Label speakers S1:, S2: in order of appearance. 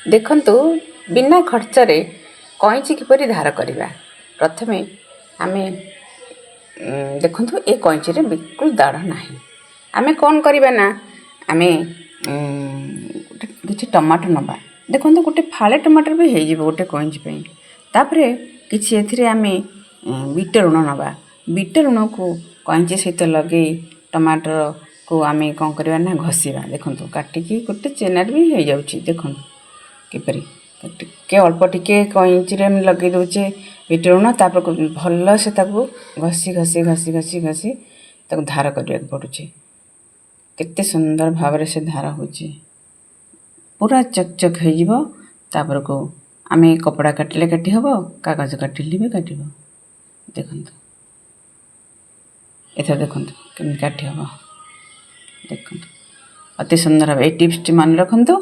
S1: ଦେଖନ୍ତୁ ବିନା ଖର୍ଚ୍ଚରେ କଇଁଚି କିପରି ଧାର କରିବା। ପ୍ରଥମେ ଆମେ ଦେଖନ୍ତୁ ଏ କଇଁଚିରେ ବିଲକୁଲ ଦାଢ଼ ନାହିଁ। ଆମେ କ'ଣ କରିବା ନା ଆମେ କିଛି ଟମାଟୋ ନେବା। ଦେଖନ୍ତୁ ଗୋଟେ ଫାଳେ ଟମାଟୋ ବି ହେଇଯିବ ଗୋଟେ କଇଁଚି ପାଇଁ। ତାପରେ କିଛି ଏଥିରେ ଆମେ ବିଟ ଲୁଣ ନେବା। ବିଟ ଲୁଣକୁ କଇଁଚି ସହିତ ଲଗେଇ ଟମାଟୋକୁ ଆମେ କ'ଣ କରିବା ନା ଘଷିବା। ଦେଖନ୍ତୁ କାଟିକି ଗୋଟେ ଚେନାରେ ବି ହେଇଯାଉଛି। ଦେଖନ୍ତୁ କିପରି ଟିକେ ଅଳ୍ପ ଟିକେ କଇଁଚିରେ ଆମେ ଲଗେଇ ଦେଉଛେ ବିଟ ଲୁଣ, ତାପରେ ଭଲସେ ତାକୁ ଘଷି ଘଷି ଘଷି ଘଷି ଘଷି ତାକୁ ଧାର କରିବାକୁ ପଡ଼ୁଛି। କେତେ ସୁନ୍ଦର ଭାବରେ ସେ ଧାର ହେଉଛି, ପୁରା ଚକଚକ ହେଇଯିବ। ତାପରକୁ ଆମେ କପଡ଼ା କାଟିଲେ କାଟି ହେବ, କାଗଜ କାଟିଲେ ବି କାଟିବ। ଦେଖନ୍ତୁ ଏଥର ଦେଖନ୍ତୁ କେମିତି କାଟି ହେବ। ଦେଖନ୍ତୁ ଅତି ସୁନ୍ଦର ହେବ। ଏଇ ଟିପ୍ସଟି ମନେ ରଖନ୍ତୁ।